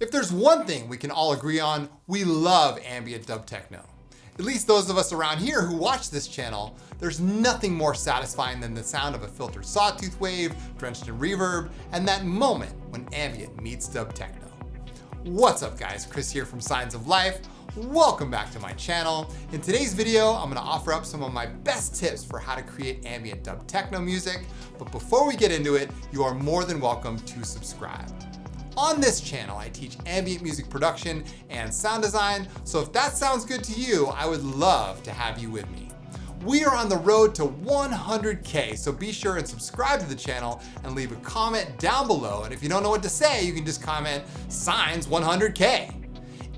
If there's one thing we can all agree on, we love ambient dub techno. At least those of us around here who watch this channel, there's nothing more satisfying than the sound of a filtered sawtooth wave drenched in reverb and that moment when ambient meets dub techno. What's up guys, Chris here from Signs of Life. Welcome back to my channel. In today's video, I'm gonna offer up some of my best tips for how to create ambient dub techno music. But before we get into it, you are more than welcome to subscribe. On this channel, I teach ambient music production and sound design, so if that sounds good to you, I would love to have you with me. We are on the road to 100K, so be sure and subscribe to the channel and leave a comment down below. And if you don't know what to say, you can just comment Signs 100K.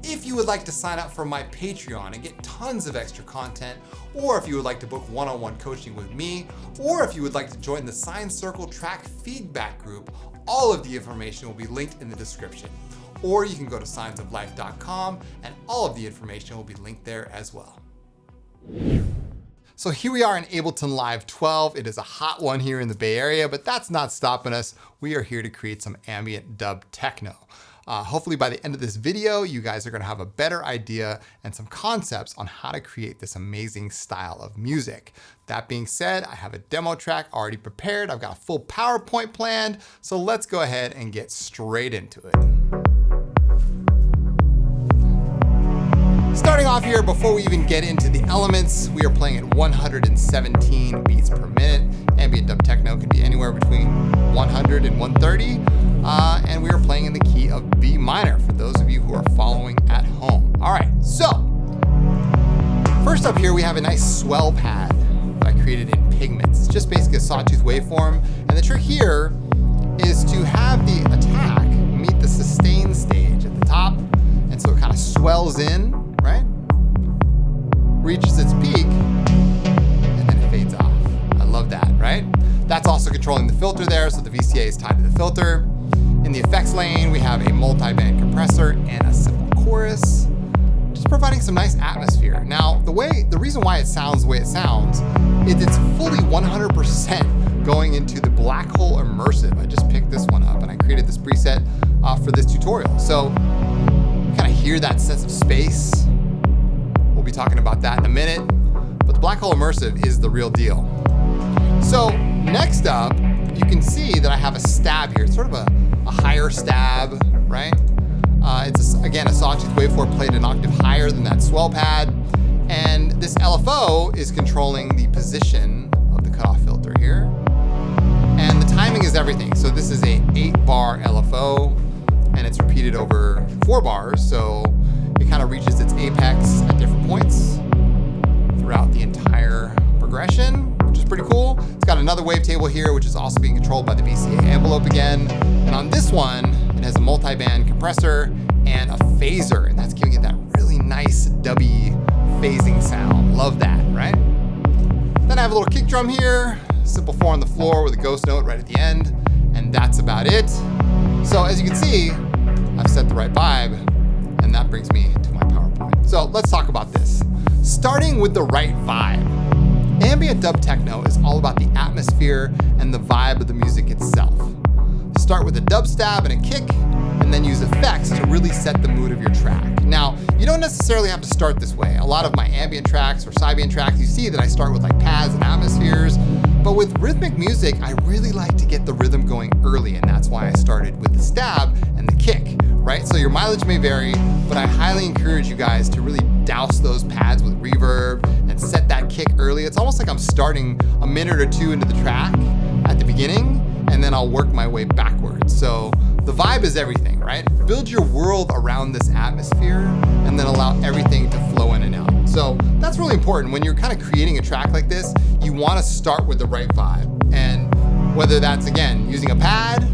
If you would like to sign up for my Patreon and get tons of extra content, or if you would like to book one-on-one coaching with me, or if you would like to join the Sign Circle Track Feedback Group, all of the information will be linked in the description. Or you can go to signsoflife.com and all of the information will be linked there as well. So here we are in Ableton Live 12. It is a hot one here in the Bay Area, but that's not stopping us. We are here to create some ambient dub techno. Hopefully by the end of this video, you guys are gonna have a better idea and some concepts on how to create this amazing style of music. That being said, I have a demo track already prepared. I've got a full PowerPoint planned. So let's go ahead and get straight into it. Starting off here, before we even get into the elements, we are playing at 117 beats per minute. Ambient dub techno can be anywhere between 100 and 130. And we are playing in the key of B minor for those of you who are following at home. All right, so first up here, we have a nice swell pad that I created in Pigments. It's just basically a sawtooth waveform. And the trick here is to have the attack meet the sustain stage at the top. And so it kind of swells in, right? Reaches its peak, and then it fades off. I love that, right? That's also controlling the filter there, so the VCA is tied to the filter. In the effects lane, we have a multi-band compressor and a simple chorus, just providing some nice atmosphere. Now, the reason why it sounds the way it sounds is it's fully 100% going into the black hole immersive. I just picked this one up and I created this preset for this tutorial. So kind of hear that sense of space. We'll be talking about that in a minute, but the black hole immersive is the real deal. So next up, you can see that I have a stab here. It's sort of a higher stab, right? It's again a sawtooth waveform played an octave higher than that swell pad. And this LFO is controlling the position of the cutoff filter here. And the timing is everything. So this is a 8-bar LFO and it's repeated over 4 bars. So it kind of reaches its apex at different points throughout the entire progression, which is pretty cool. It's got another wavetable here, which is also being controlled by the VCA envelope again. And on this one, it has a multi-band compressor and a phaser, and that's giving it that really nice dubby phasing sound. Love that, right? Then I have a little kick drum here, simple 4 on the floor with a ghost note right at the end, and that's about it. So as you can see, I've set the right vibe, and that brings me to my PowerPoint. So let's talk about this. Starting with the right vibe. Ambient dub techno is all about the atmosphere and the vibe of the music itself. Start with a dub stab and a kick, and then use effects to really set the mood of your track. Now, you don't necessarily have to start this way. A lot of my ambient tracks or Sybian tracks, you see that I start with like pads and atmospheres, but with rhythmic music, I really like to get the rhythm going early, and that's why I started with the stab and the kick, right? So your mileage may vary, but I highly encourage you guys to really douse those pads with reverb and set that kick early. It's almost like I'm starting a minute or two into the track at the beginning, and then I'll work my way backwards. So the vibe is everything, right? Build your world around this atmosphere and then allow everything to flow in and out. So that's really important. When you're kind of creating a track like this, you want to start with the right vibe. And whether that's, again, using a pad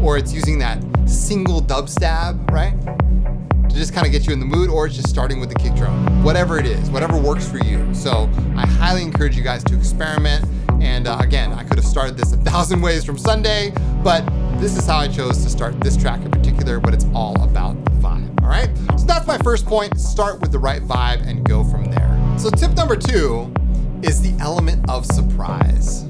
or it's using that single dub stab, right? To just kind of get you in the mood, or it's just starting with the kick drum. Whatever it is, whatever works for you. So I highly encourage you guys to experiment. And again, I could have started this 1,000 ways from Sunday, but this is how I chose to start this track in particular, but it's all about the vibe, all right? So that's my first point, start with the right vibe and go from there. So tip number 2 is the element of surprise.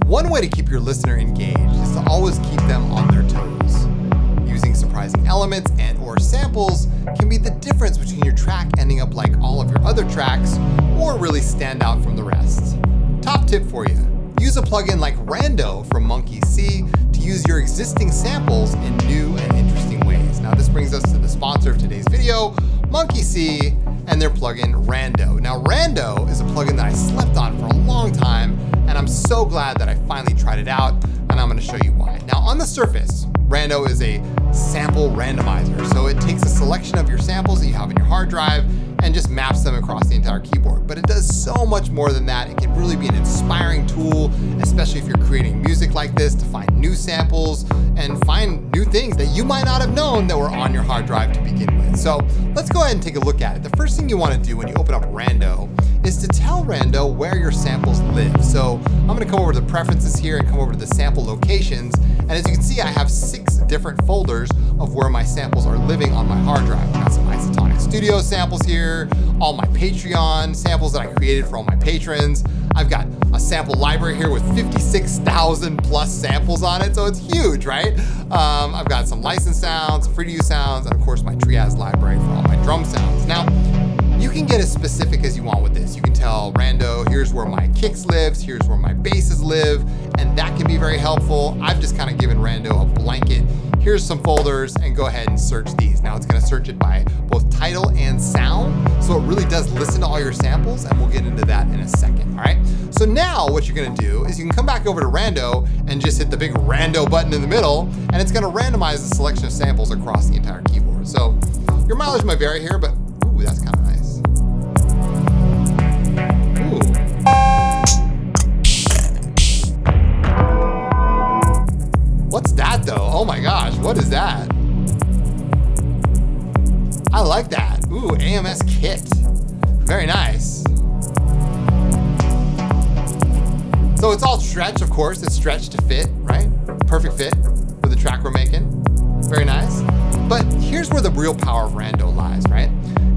One way to keep your listener engaged is to always keep them on their toes. Using surprise randomizing elements and or samples can be the difference between your track ending up like all of your other tracks or really stand out from the rest. Top tip for you. Use a plugin like Rando from Monkey C to use your existing samples in new and interesting ways. Now this brings us to the sponsor of today's video, Monkey C and their plugin Rando. Now Rando is a plugin that I slept on for a long time, and I'm so glad that I finally tried it out, and I'm gonna show you why. Now on the surface, Rando is a sample randomizer. So it takes a selection of your samples that you have in your hard drive and just maps them across the entire keyboard. But it does so much more than that. It can really be an inspiring tool, especially if you're creating music like this, to find new samples and find new things that you might not have known that were on your hard drive to begin with. So let's go ahead and take a look at it. The first thing you want to do when you open up Rando is to tell Rando where your samples live. So I'm going to come over to the preferences here and come over to the sample locations. And as you can see, I have 6 different folders of where my samples are living on my hard drive. I've got some Isotonic Studio samples here, all my Patreon samples that I created for all my patrons. I've got a sample library here with 56,000 plus samples on it, so it's huge, right? I've got some licensed sounds, free to use sounds, and of course my Triaz library for all my drum sounds. Now, you can get as specific as you want with this. You can tell Rando, here's where my kicks lives, here's where my basses live, and that can be very helpful. I've just kind of given Rando a blanket. Here's some folders, and go ahead and search these. Now it's gonna search it by both title and sound, so it really does listen to all your samples, and we'll get into that in a second, all right? So now what you're gonna do is you can come back over to Rando and just hit the big Rando button in the middle, and it's gonna randomize the selection of samples across the entire keyboard. So your mileage might vary here, but ooh, that's kind of nice. What's that though? Oh my gosh, what is that? I like that. Ooh, AMS kit. Very nice. So it's all stretch, of course. It's stretched to fit, right? Perfect fit for the track we're making. Very nice. But here's where the real power of Rando lies, right?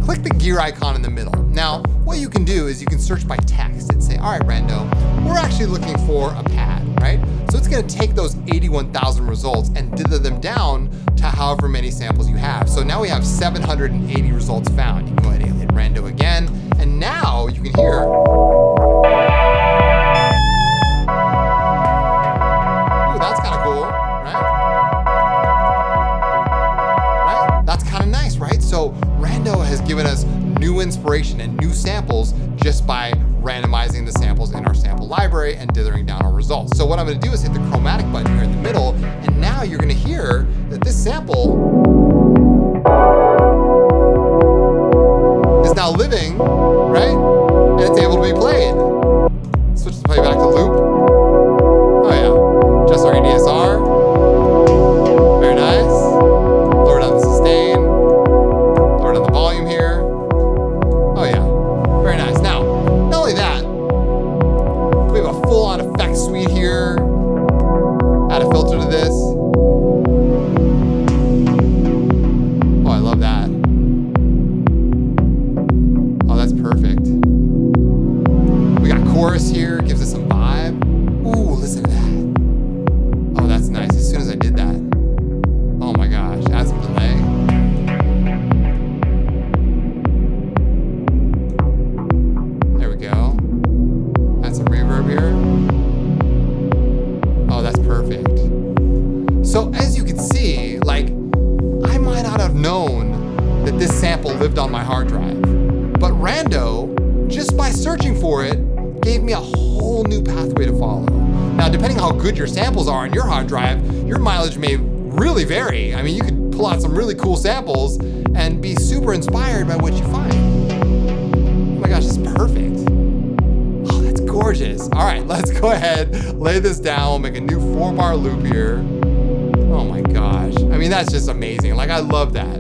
Click the gear icon in the middle. Now, what you can do is you can search by text and say, all right, Rando, we're actually looking for a pad, right? So it's gonna take those 81,000 results and dither them down to however many samples you have. So now we have 780 results found. You can go ahead and hit Rando again, and now you can hear. Ooh, that's kind of cool, right? Right? That's kind of nice, right? So Rando has given us new inspiration and new samples just by randomizing the samples in our sample library and dithering down our results. So what I'm gonna do is hit the chromatic button here in the middle, and now you're gonna hear that this sample is now living, right? And it's able to be played. Switch the playback to loop. Oh yeah, just our ADSR. Very nice. Lower down the sustain. Lower down the volume here. Oh yeah, very nice. Now, not only that, we have a full-on effects suite here. Add a filter to this. Oh, I love that. Oh, that's perfect. We got chorus here, gives us some vibe. Ooh, listen to that. Oh, that's nice. As soon as I did that. Oh my gosh, add some delay. There we go. Add some reverb here. Oh, that's perfect. So as you can see, like, I might not have known that this sample lived on my hard drive, but Rando, just by searching for it, gave me a whole new pathway to follow. Now, depending on how good your samples are on your hard drive, your mileage may really vary. I mean, you could pull out some really cool samples and be super inspired by what you find. Oh my gosh, it's perfect. Oh, that's gorgeous. All right, let's go ahead, lay this down. We'll make a new 4-bar loop here. Oh my gosh. I mean, that's just amazing. Like, I love that.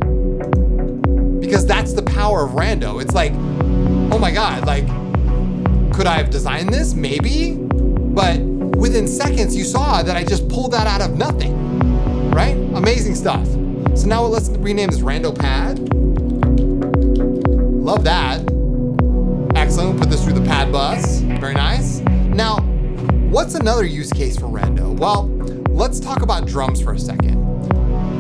Because that's the power of Rando. It's like, oh my God, like, could I have designed this? Maybe. But within seconds, you saw that I just pulled that out of nothing, right? Amazing stuff. So now let's rename this Rando Pad. Love that. Excellent, we'll put this through the pad bus. Very nice. Now, what's another use case for Rando? Well, let's talk about drums for a second.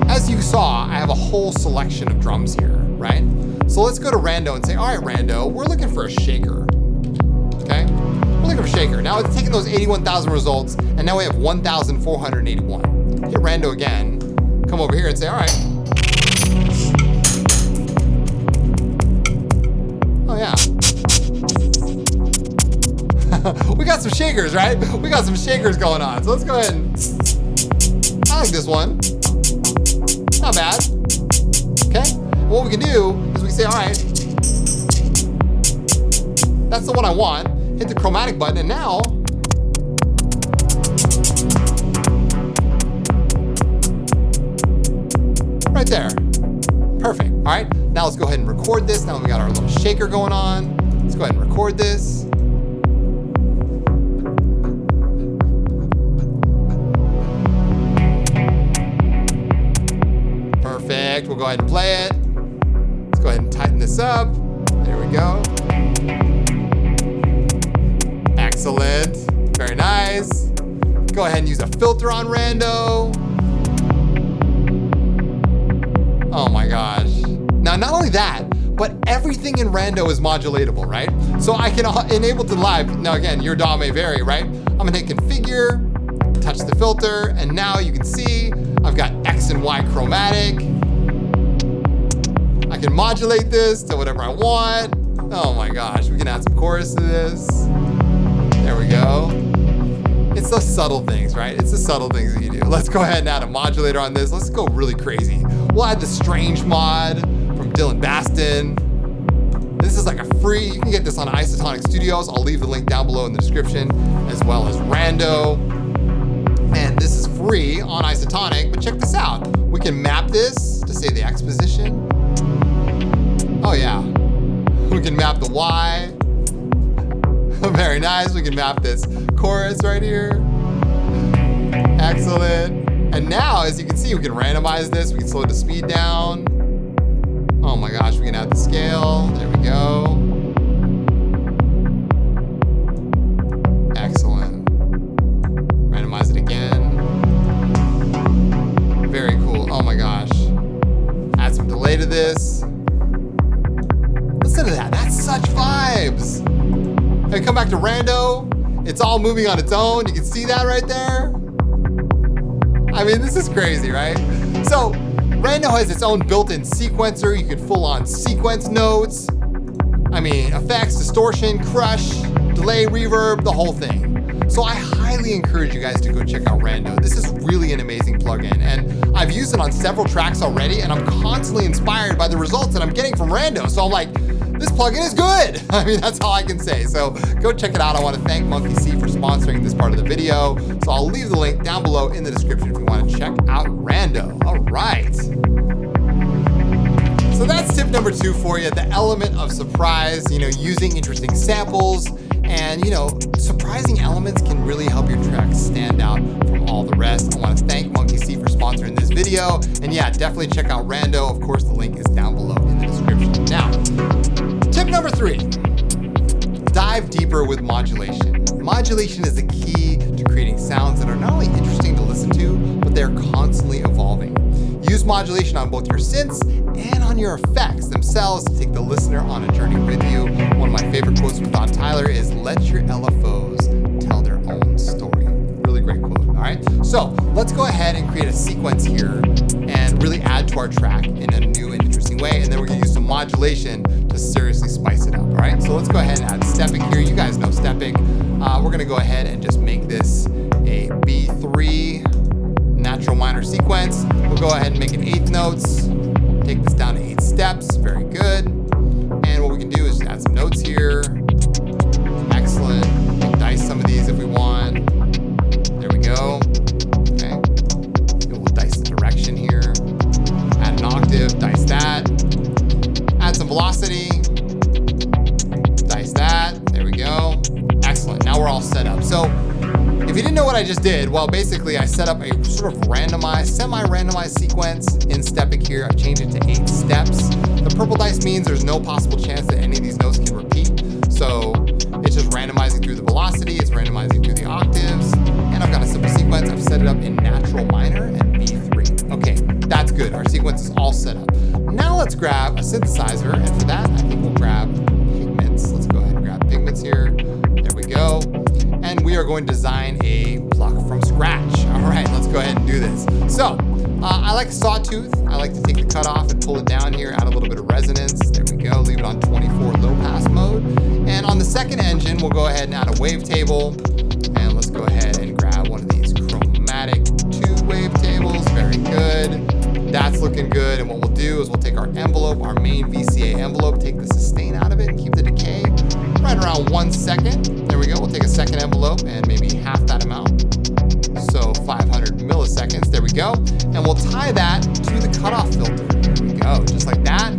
As as you saw, I have a whole selection of drums here, right? So let's go to Rando and say, all right, Rando, we're looking for a shaker, okay? We're looking for a shaker. Now it's taking those 81,000 results, and now we have 1,481. Hit Rando again, come over here and say, all right. Oh yeah. We got some shakers, right? We got some shakers going on. So let's go ahead and, I like this one. Not bad. Okay. And what we can do is we can say, all right, that's the one I want. Hit the chromatic button, and now, right there. Perfect. All right. Now let's go ahead and record this. Now we got our little shaker going on. Let's go ahead and record this. Perfect. We'll go ahead and play it. Let's go ahead and tighten this up. There we go. Excellent. Very nice. Go ahead and use a filter on Rando. Oh my gosh. Now, not only that, but everything in Rando is modulatable, right? So I can enable to live. Now again, your DAW may vary, right? I'm gonna hit configure, touch the filter, and now you can see I've got X and Y chromatic. I can modulate this to whatever I want. Oh my gosh, we can add some chorus to this. There we go. It's the subtle things, right? It's the subtle things that you do. Let's go ahead and add a modulator on this. Let's go really crazy. We'll add the Strange mod from Dylan Baston. This is like a free, you can get this on Isotonic Studios. I'll leave the link down below in the description, as well as Rando. And this is free on Isotonic, but check this out. We can map this to say the X position. Oh yeah. We can map the Y. Very nice. We can map this chorus right here. Excellent. And now, as you can see, we can randomize this. We can slow the speed down. Oh my gosh, we can add the scale. There we go. Excellent. Randomize it again. Very cool. Oh my gosh. Add some delay to this. Listen to that. That's such vibes. And come back to Rando. It's all moving on its own. You can see that right there. I mean, this is crazy, right? So Rando has its own built-in sequencer. You can full on sequence notes. I mean, effects, distortion, crush, delay, reverb, the whole thing. So I highly encourage you guys to go check out Rando. This is really an amazing plugin, and I've used it on several tracks already, and I'm constantly inspired by the results that I'm getting from Rando. So I'm like, this plugin is good. I mean, that's all I can say. So go check it out. I want to thank Monkey C for sponsoring this part of the video. So I'll leave the link down below in the description if you want to check out Rando. All right. So that's tip number 2 for you, the element of surprise, using interesting samples, and surprising elements can really help your track stand out from all the rest. I want to thank Monkey C for sponsoring this video. And yeah, definitely check out Rando. Of course, the link is down below in the description. Now, tip number 3, dive deeper with modulation. Modulation is the key to creating sounds that are not only interesting to listen to, but they're constantly evolving. Use modulation on both your synths and on your effects themselves to take the listener on a journey with you. One of my favorite quotes from Don Tyler is, "Let your LFOs tell their own story." Really great quote, all right? So let's go ahead and create a sequence here and really add to our track in a new and interesting way. And then we're gonna use some modulation to seriously spice it up, all right? So let's go ahead and add Stepic here. You guys know Stepic. We're gonna go ahead and just make this a B3 natural minor sequence. We'll go ahead and make it 8th notes. Take this down to 8 steps, very good. And what we can do is add some notes here. Excellent. We'll dice some of these if we want. There we go. Okay. We'll dice the direction here. Add an octave, dice that. Add some velocity. Dice that. There we go. Excellent. Now we're all set up. So if you didn't know what I just did, well, basically I set up a sort of randomized, semi-randomized sequence in Stepic here. I've changed it to 8 steps. The purple dice means there's no possible chance that any of these notes can repeat. So it's just randomizing through the velocity, it's randomizing through the octaves, and I've got a simple sequence. I've set it up in natural minor and B3. Okay, that's good. good. Our sequence is all set up. Now let's grab a synthesizer, and for that, I think we'll grab Pigments. Let's go ahead and grab Pigments here. There we go. And we are going to design a Pluck from scratch. All right, let's go ahead and do this. So, I like a sawtooth. I like to take the cutoff and pull it down here, add a little bit of resonance. There we go, leave it on 24 low pass mode. And on the second engine, we'll go ahead and add a wavetable. And let's go ahead and grab one of these chromatic 2 wavetables. Very good. That's looking good. And what we'll do is we'll take our envelope, our main VCA envelope, take the sustain out of it and keep the decay right around 1 second. There we go. We'll take a second envelope and maybe half that amount. So 500 milliseconds. There we go. And we'll tie that to the cutoff filter. There we go. Just like that.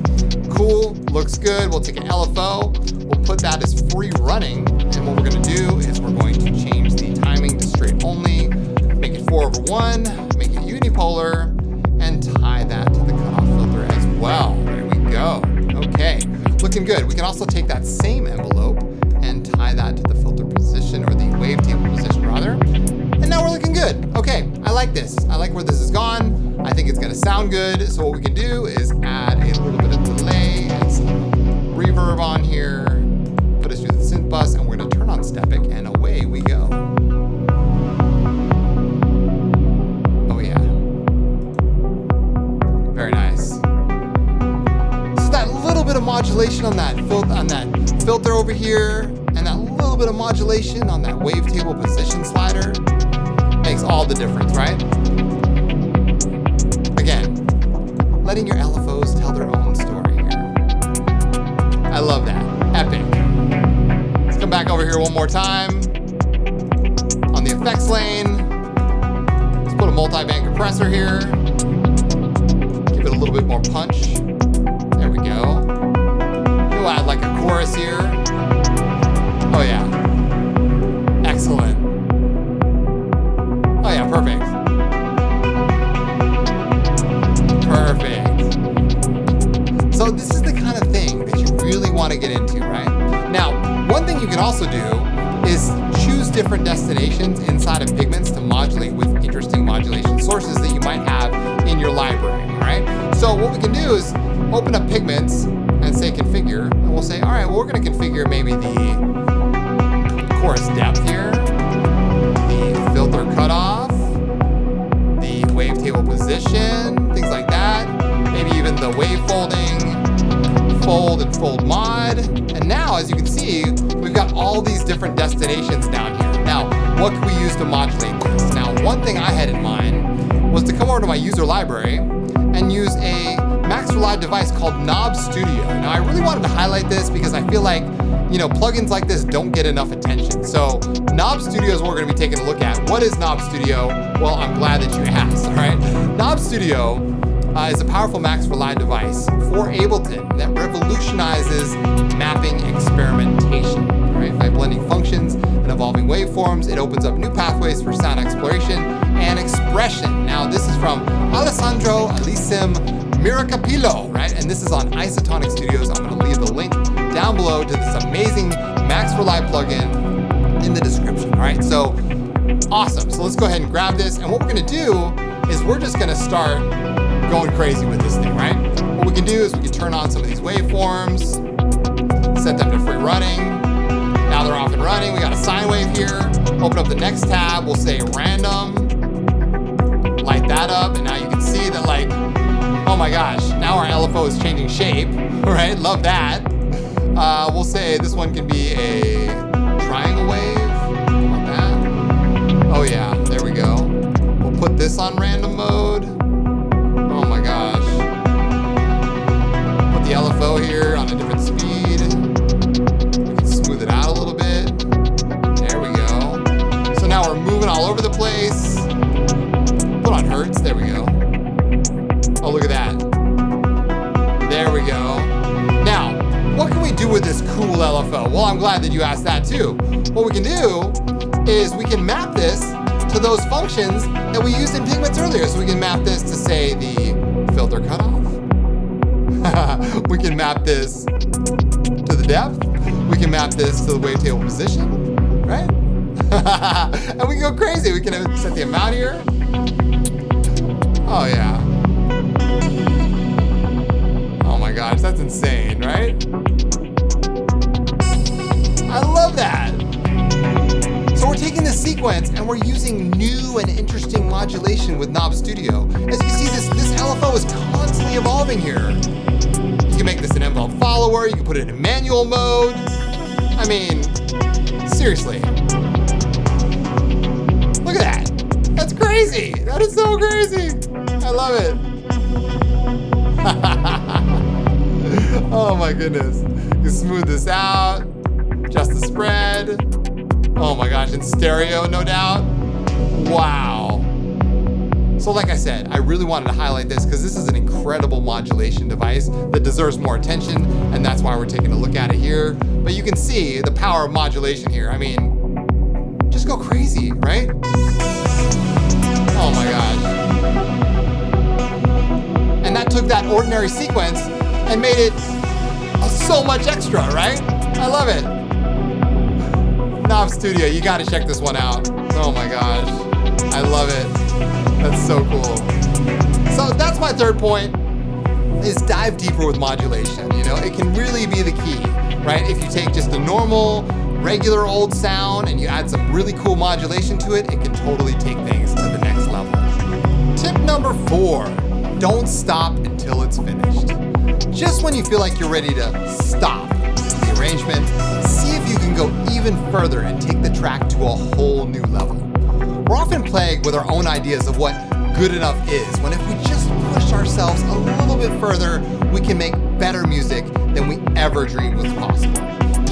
Cool. Looks good. We'll take an LFO. We'll put that as free running. And what we're going to do is we're going to change the timing to straight only, make it 4/1, make it unipolar, and tie that to the cutoff filter as well. There we go. Okay. Looking good. We can also take that same envelope and tie that to the filter position, or the wavetable position rather. And now we're looking good. Okay, I like this. I like where this has gone. I think it's gonna sound good. So what we can do is add a little bit of delay, add some reverb on here, put us through the synth bus, and we're gonna turn on Stepic, and away we go. Oh yeah. Very nice. So that little bit of modulation on that filter over here, and that little bit of modulation on that wavetable position slider makes all the difference, right? Again, letting your LFOs tell their own story here. I love that. Epic. Let's come back over here one more time. On the effects lane, let's put a multi-band compressor here. Give it a little bit more punch. There we go. We'll add like a chorus here. Oh yeah. Excellent. Oh yeah, perfect. Perfect. So this is the kind of thing that you really want to get into, right? Now, one thing you can also do is choose different destinations inside of Pigments to modulate with interesting modulation sources that you might have in your library, right? So what we can do is open up Pigments and say configure, and we'll say, all right, well, we're going to configure maybe the chorus depth here, the filter cutoff, the wavetable position, things like that. Maybe even the wave folding, fold and fold mod. And now, as you can see, we've got all these different destinations down here. Now, what can we use to modulate this? Now, one thing I had in mind was to come over to my user library and use a Max for Live device called Knob Studio. Now, I really wanted to highlight this because I feel like, you know, plugins like this don't get enough attention. So Knob Studio is what we're going to be taking a look at. What is Knob Studio? Well, I'm glad that you asked, all right? Knob Studio is a powerful Max for Live device for Ableton that revolutionizes mapping experimentation, right? By blending functions and evolving waveforms, it opens up new pathways for sound exploration and expression. Now, this is from Alessandro Alisim Miracapillo, right? And this is on Isotonic Studios. I'm going to leave the link down below to this amazing Max for Live plugin in the description, all right? So, awesome. So let's go ahead and grab this. And what we're going to do is we're just going to start going crazy with this thing, right? What we can do is we can turn on some of these waveforms, set them to free running. Now they're off and running. We got a sine wave here. Open up the next tab. We'll say random. Light that up. And now you can see that, like, oh my gosh, now our LFO is changing shape, right? Love that. We'll say this one can be a triangle wave, like that. Oh yeah, there we go. We'll put this on random mode. Oh my gosh. Put the LFO here on a different speed. We can smooth it out a little bit. There we go. So now we're moving all over the place. Put on hertz, there we go. Oh, look at that. There we go. Now, what can we do with this cool LFO? Well, I'm glad that you asked that too. What we can do is we can map this to those functions that we used in Pigments earlier. So we can map this to, say, the filter cutoff. We can map this to the depth. We can map this to the wavetable position, right? And we can go crazy. We can set the amount here. Oh yeah. my gosh, that's insane, right? I love that. So we're taking this sequence and we're using new and interesting modulation with Knob Studio. As you can see, this LFO is constantly evolving here. You can make this an envelope follower, you can put it in manual mode. I mean, seriously. Look at that. That's crazy. That is so crazy. I love it. Oh my goodness. You smooth this out, adjust the spread. Oh my gosh, in stereo, no doubt. Wow. So like I said, I really wanted to highlight this because this is an incredible modulation device that deserves more attention, and that's why we're taking a look at it here. But you can see the power of modulation here. I mean, just go crazy, right? Oh my gosh. And that took that ordinary sequence and made it so much extra, right? I love it. Knob Studio, you gotta check this one out. Oh my gosh, I love it. That's so cool. So that's my third point, is dive deeper with modulation. You know, it can really be the key, right? If you take just a normal, regular old sound and you add some really cool modulation to it, it can totally take things to the next level. Tip number 4, don't stop until it's finished. Just when you feel like you're ready to stop the arrangement, see if you can go even further and take the track to a whole new level. We're often plagued with our own ideas of what good enough is, when if we just push ourselves a little bit further, we can make better music than we ever dreamed was possible.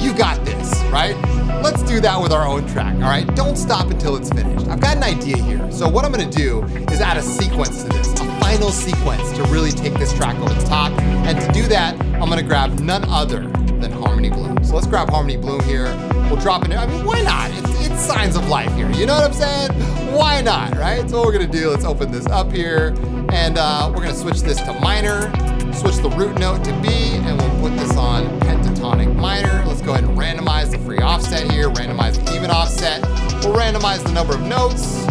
You got this, right? Let's do that with our own track, all right? Don't stop until it's finished. I've got an idea here. So what I'm gonna do is add a sequence to this, a final sequence to really take this track over the top. And to do that, I'm gonna grab none other than Harmony Bloom. So let's grab Harmony Bloom here. We'll drop it in. I mean, why not? It's signs of life here. You know what I'm saying? Why not, right? So what we're gonna do, let's open this up here, and we're gonna switch this to minor, switch the root note to B, and we'll put this on pentatonic minor. Let's go ahead and randomize the free offset here, randomize the even offset. We'll randomize the number of notes.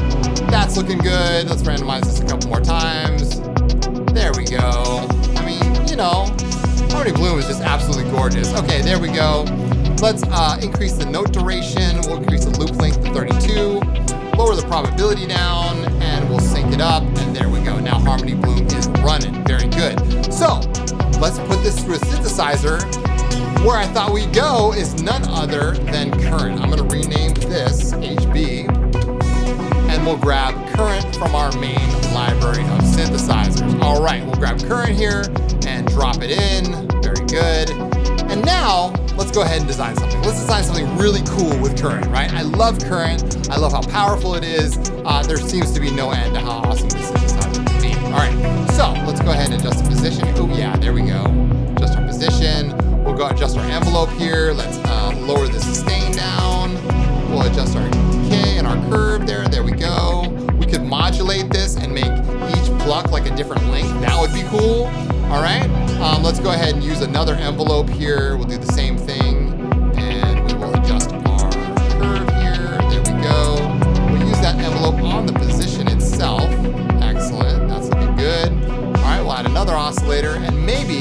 That's looking good. Let's randomize this a couple more times. There we go. I mean, you know, Harmony Bloom is just absolutely gorgeous. Okay, there we go. Let's increase the note duration. We'll increase the loop length to 32, lower the probability down, and we'll sync it up, and there we go. Now Harmony Bloom is running, very good. So let's put this through a synthesizer. Where I thought we'd go is none other than Current. I'm gonna rename this HB, and we'll grab Current from our main library of synthesizers. All right, we'll grab Current here and drop it in, very good. And now, let's go ahead and design something. Let's design something really cool with Current, right? I love Current. I love how powerful it is. There seems to be no end to how awesome this synthesizer can be. All right, so let's go ahead and adjust the position. Oh yeah, there we go. Adjust our position. We'll go adjust our envelope here. Let's lower the sustain down. We'll adjust our decay and our curve there. There we go. We could modulate this and make each pluck like a different length. That would be cool. All right, let's go ahead and use another envelope here. We'll do the same thing, and we will adjust our curve here. There we go. We'll use that envelope on the position itself. Excellent, that's looking good. All right, we'll add another oscillator, and maybe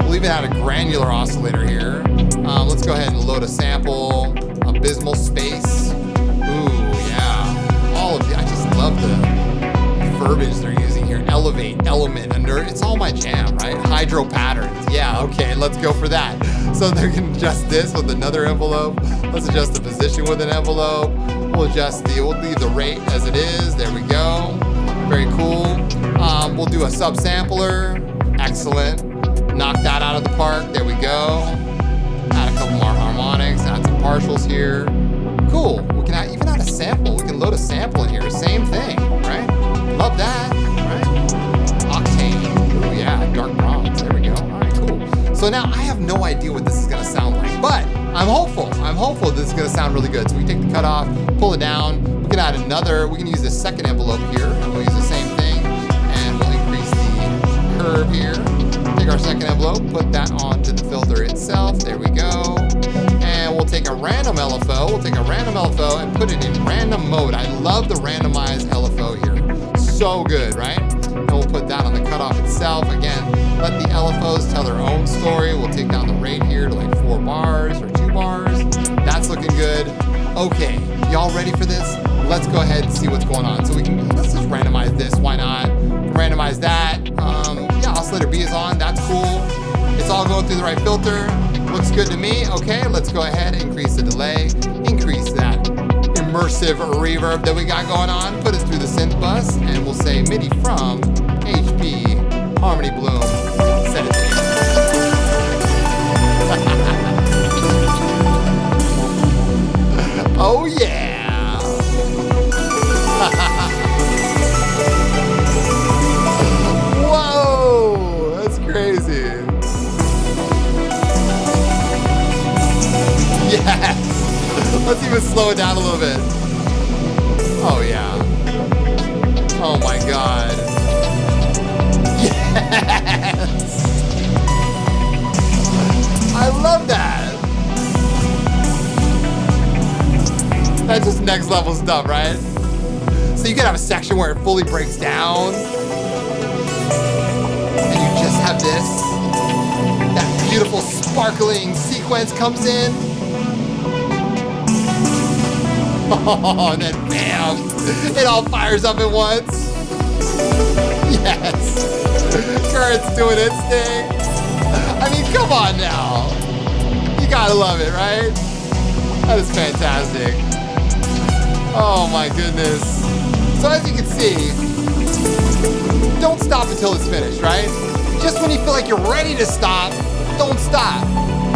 we'll even add a granular oscillator here. Let's go ahead and load a sample, Abysmal Space. Ooh, yeah. All of the, I just love the verbiage they're using here. Elevate, element, it's all my jam, right? Hydro patterns. Yeah, okay, let's go for that. So they can adjust this with another envelope. Let's adjust the position with an envelope. We'll leave the rate as it is. There we go. Very cool. We'll do a subsampler. Excellent. Knock that out of the park. There we go. Add a couple more harmonics, add some partials here. Cool. We can even add a sample. We can load a sample in here. Same thing, right? Love that, right? Octane. Oh yeah, dark bronze. There we go. All right, cool. So now I have no idea what this is gonna sound like, but I'm hopeful. I'm hopeful this is gonna sound really good. So we take the cutoff, pull it down. We can add another. We can use the second envelope here, and we'll use the same thing, and we'll increase the curve here. Take our second envelope, put that onto the filter itself. There we go. And we'll take a random LFO. We'll take a random LFO and put it in random mode. I love the randomized LFO here. So good, right? And we'll put that on the cutoff itself. Again, Let the LFOs tell their own story. We'll take down the rate here to like 4 bars or 2 bars. That's looking good. Okay, y'all ready for this? Let's go ahead and see what's going on. So let's just randomize this, why not? Randomize that. Yeah, oscillator B is on, that's cool. It's all going through the right filter. Looks good to me. Okay, let's go ahead and increase the delay, increase that immersive reverb that we got going on, put it through the synth bus, and we'll say MIDI from HP Harmony Bloom, set it to 8. Oh yeah! Whoa! That's crazy. Yes! Let's even slow it down a little bit. Oh yeah. Oh my god. Yes! I love that. That's just next level stuff, right? So you can have a section where it fully breaks down and you just have this. That beautiful sparkling sequence comes in. Oh, and then bam, it all fires up at once. Yes, Current's doing its thing. I mean, come on now. You gotta love it, right? That is fantastic. Oh my goodness. So as you can see, don't stop until it's finished, right? Just when you feel like you're ready to stop, don't stop.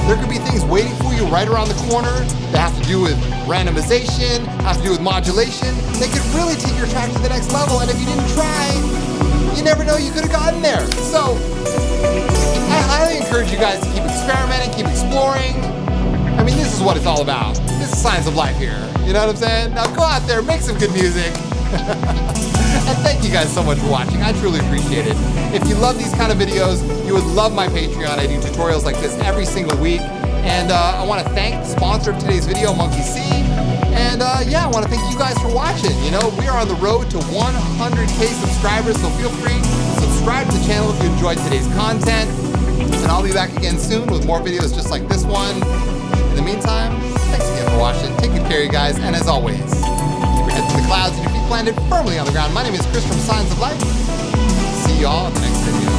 There could be things waiting for you right around the corner that have to do with randomization, have to do with modulation. They could really take your track to the next level, and if you didn't try, you never know you could have gotten there. So I highly encourage you guys to keep experimenting, keep exploring. I mean, this is what it's all about. This is science of life here. You know what I'm saying? Now go out there, make some good music. And thank you guys so much for watching. I truly appreciate it. If you love these kind of videos, you would love my Patreon. I do tutorials like this every single week. And I want to thank the sponsor of today's video, Monkey C. And yeah, I want to thank you guys for watching. You know, we are on the road to 100K subscribers, so feel free to subscribe to the channel if you enjoyed today's content. And I'll be back again soon with more videos just like this one. In the meantime, thanks again for watching. Take good care, you guys. And as always, keep your head to the clouds and your feet planted firmly on the ground. My name is Chris from Signs of Life. See you all in the next video.